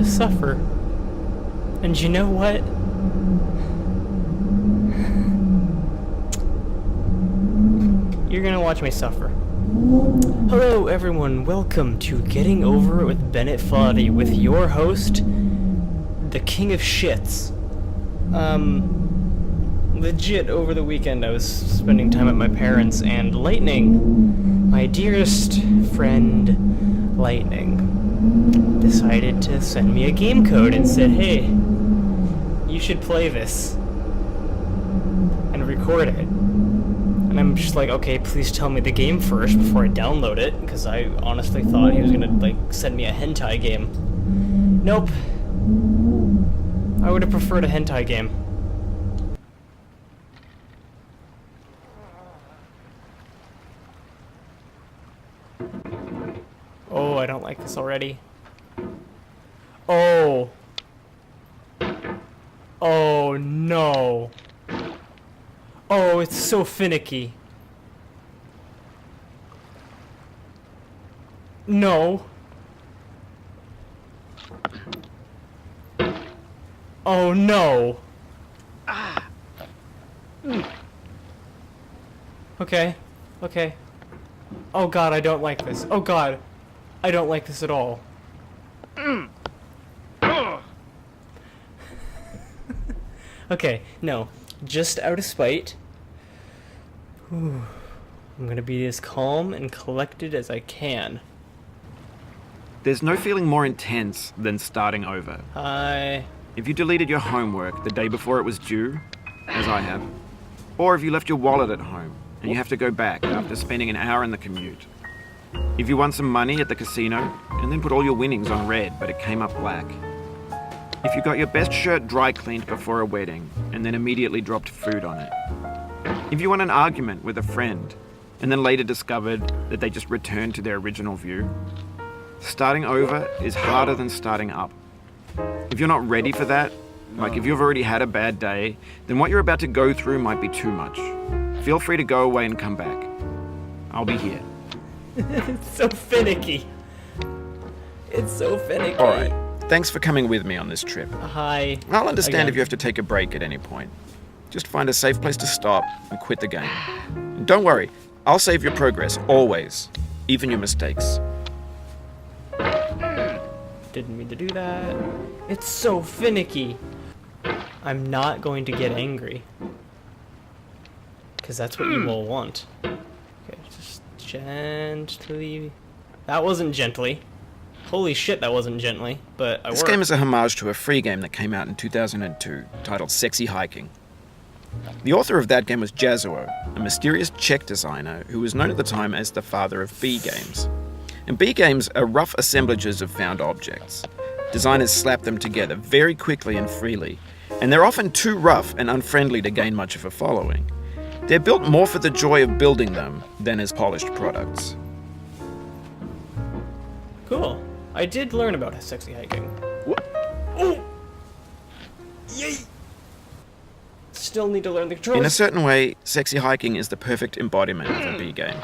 suffer. And you know what? You're gonna watch me suffer. Hello everyone, welcome to Getting Over It with Bennett Foddy with your host, the King of Shits. Legit over the weekend I was spending time at my parents' and Lightning, my dearest friend Lightning, decided to send me a game code and said, hey, you should play this and record it. And I'm just like, okay, please tell me the game first before I download it, because I honestly thought he was gonna, send me a hentai game. Nope. I would have preferred a hentai game. Oh, I don't like this already. Oh. Oh, no. Oh, it's so finicky. No. Oh, no. Okay. Okay. Oh, God, I don't like this. Oh, God. I don't like this at all. Okay, no. Just out of spite. I'm gonna be as calm and collected as I can. There's no feeling more intense than starting over. Hi. If you deleted your homework the day before it was due, as I have, or if you left your wallet at home and you have to go back after spending an hour in the commute. If you won some money at the casino and then put all your winnings on red but it came up black. If you got your best shirt dry cleaned before a wedding and then immediately dropped food on it. If you won an argument with a friend and then later discovered that they just returned to their original view. Starting over is harder than starting up. If you're not ready for that, like if you've already had a bad day, then what you're about to go through might be too much. Feel free to go away and come back. I'll be here. It's so finicky. It's so finicky. Alright, thanks for coming with me on this trip. Hi. I'll understand Again. if you have to take a break at any point. Just find a safe place to stop and quit the game. And don't worry, I'll save your progress, always. Even your mistakes. Didn't mean to do that. It's so finicky. I'm not going to get angry. Because that's what you will want. Okay, just gently. That wasn't gently. Holy shit, that wasn't gently. But I This worked. game is a homage to a free game that came out in 2002, titled Sexy Hiking. The author of that game was Jazuo, a mysterious Czech designer who was known at the time as the father of B games. And B games are rough assemblages of found objects. Designers slap them together very quickly and freely, and they're often too rough and unfriendly to gain much of a following. They're built more for the joy of building them than as polished products. Cool. I did learn about sexy hiking. What? Oh! Yay! Still need to learn the controls. In a certain way, Sexy Hiking is the perfect embodiment of a B game.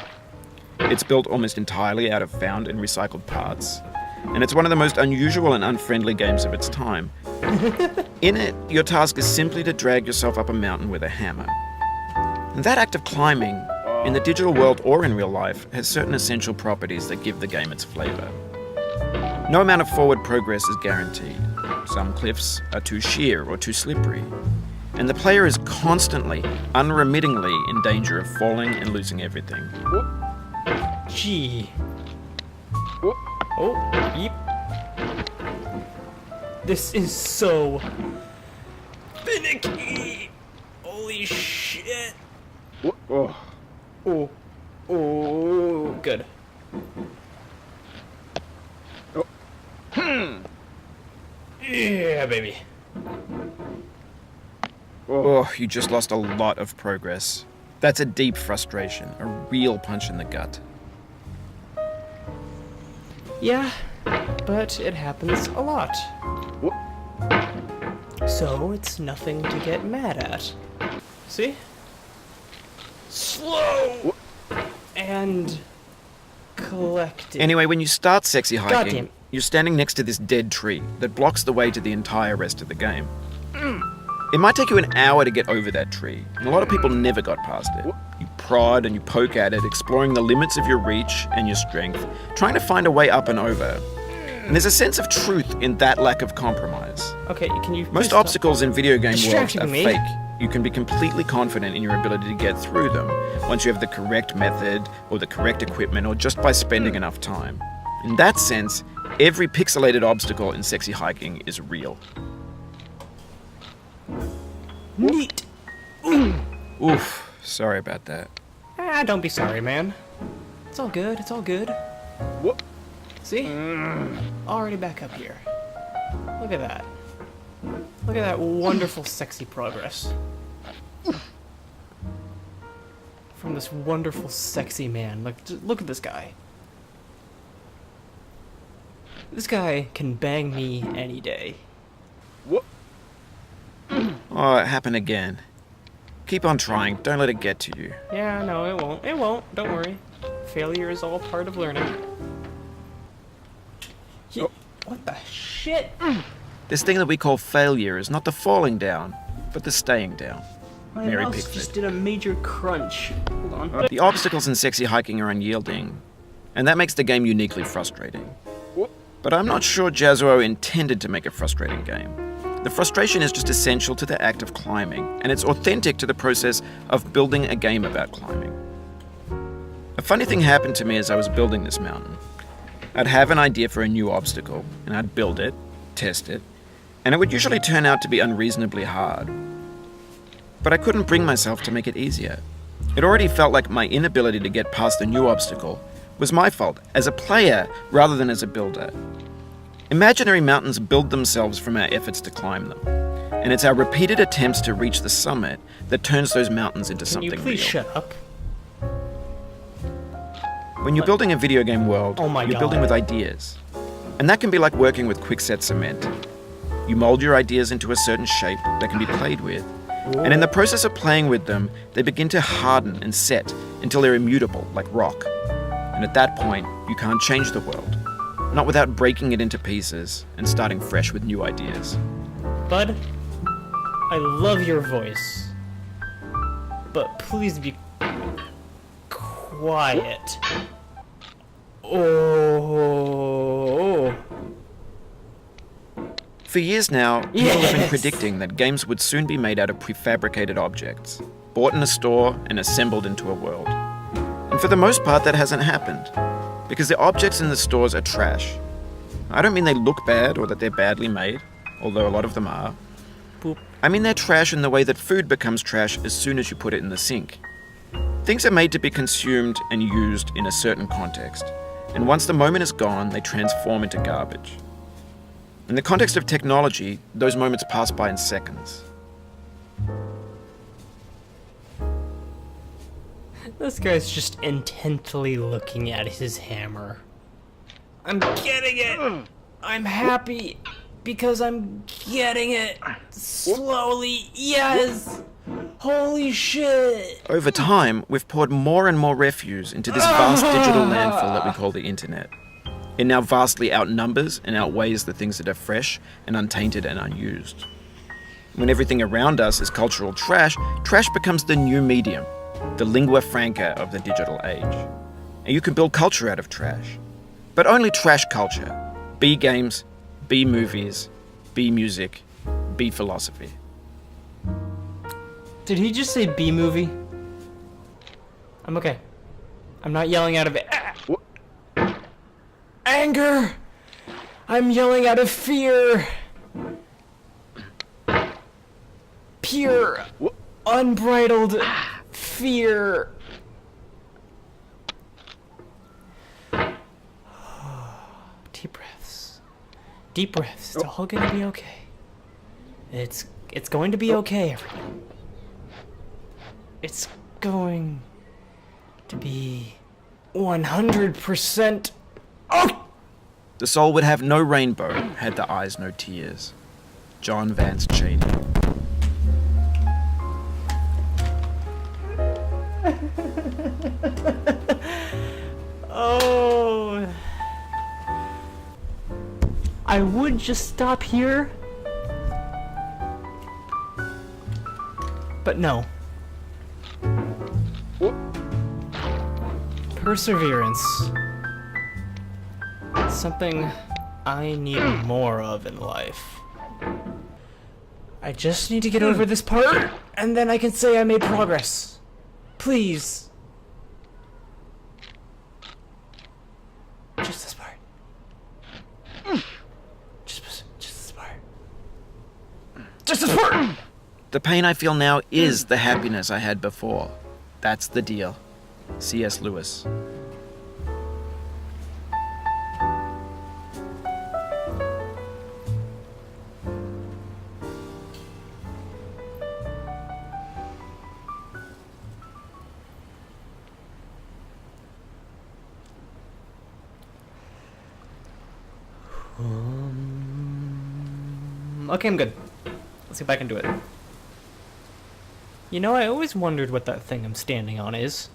It's built almost entirely out of found and recycled parts, and it's one of the most unusual and unfriendly games of its time. In it, your task is simply to drag yourself up a mountain with a hammer. And that act of climbing, in the digital world or in real life, has certain essential properties that give the game its flavor. No amount of forward progress is guaranteed. Some cliffs are too sheer or too slippery, and the player is constantly, unremittingly in danger of falling and losing everything. Gee. Oh, yeep. This is so finicky. Holy shit. Oh. Oh. Oh. Good. Yeah, baby. Oh, you just lost a lot of progress. That's a deep frustration, a real punch in the gut. Yeah, but it happens a lot. So it's nothing to get mad at. See? Slow and collected. Anyway, when you start Sexy Hiking, Goddamn. you're standing next to this dead tree that blocks the way to the entire rest of the game. It might take you an hour to get over that tree, and a lot of people never got past it. You prod and you poke at it, exploring the limits of your reach and your strength, trying to find a way up and over. And there's a sense of truth in that lack of compromise. Okay, can you... Most obstacles in video game worlds are me. fake. You can be completely confident in your ability to get through them once you have the correct method or the correct equipment or just by spending enough time. In that sense, every pixelated obstacle in Sexy Hiking is real. Neat. Oof, sorry about that. Don't be sorry, man. It's all good, it's all good. What? See? Already back up here. Look at that. Look at that wonderful, sexy progress. From this wonderful, sexy man. Look at this guy. This guy can bang me any day. What? Oh, it happened again. Keep on trying. Don't let it get to you. Yeah, no, it won't. It won't. Don't worry. Failure is all part of learning. What the shit? This thing that we call failure is not the falling down, but the staying down. My Mary mouse Pickford. just did a major crunch. Hold on. The obstacles in Sexy Hiking are unyielding, and that makes the game uniquely frustrating. But I'm not sure Jazuo intended to make a frustrating game. The frustration is just essential to the act of climbing, and it's authentic to the process of building a game about climbing. A funny thing happened to me as I was building this mountain. I'd have an idea for a new obstacle, and I'd build it, test it, and it would usually turn out to be unreasonably hard. But I couldn't bring myself to make it easier. It already felt like my inability to get past the new obstacle was my fault as a player rather than as a builder. Imaginary mountains build themselves from our efforts to climb them, and it's our repeated attempts to reach the summit that turns those mountains into something real. Can you please shut up? When you're building a video game world, Oh my you're God. building with ideas. And that can be like working with quickset cement. You mold your ideas into a certain shape that can be played with. And in the process of playing with them, they begin to harden and set until they're immutable, like rock. And at that point, you can't change the world. Not without breaking it into pieces and starting fresh with new ideas. Bud, I love your voice. But please be quiet. Oh. For years now, people have been Yes. predicting that games would soon be made out of prefabricated objects, bought in a store and assembled into a world. And for the most part, that hasn't happened, because the objects in the stores are trash. I don't mean they look bad or that they're badly made, although a lot of them are. Boop. I mean they're trash in the way that food becomes trash as soon as you put it in the sink. Things are made to be consumed and used in a certain context, and once the moment is gone, they transform into garbage. In the context of technology, those moments pass by in seconds. This guy's just intently looking at his hammer. I'm getting it! I'm happy because I'm getting it! Slowly, yes! Holy shit! Over time, we've poured more and more refuse into this vast digital landfill that we call the internet. It now vastly outnumbers and outweighs the things that are fresh and untainted and unused. When everything around us is cultural trash, trash becomes the new medium, the lingua franca of the digital age. And you can build culture out of trash. But only trash culture. B games, B movies, B music, B philosophy. Did he just say B movie? I'm okay. I'm not yelling out of anger! I'm yelling out of fear! Pure, unbridled fear. Deep breaths. Deep breaths. It's all gonna be okay. It's going to be okay, everyone. It's going to be 100%. Oh! The soul would have no rainbow had the eyes no tears. John Vance Cheney. Oh. I would just stop here. But no. Perseverance. Something I need more of in life. I just need to get over this part, and then I can say I made progress. Please. Just this part. Just this part. Just this part! The pain I feel now is the happiness I had before. That's the deal. C.S. Lewis. Okay, I'm good. Let's see if I can do it. You know, I always wondered what that thing I'm standing on is.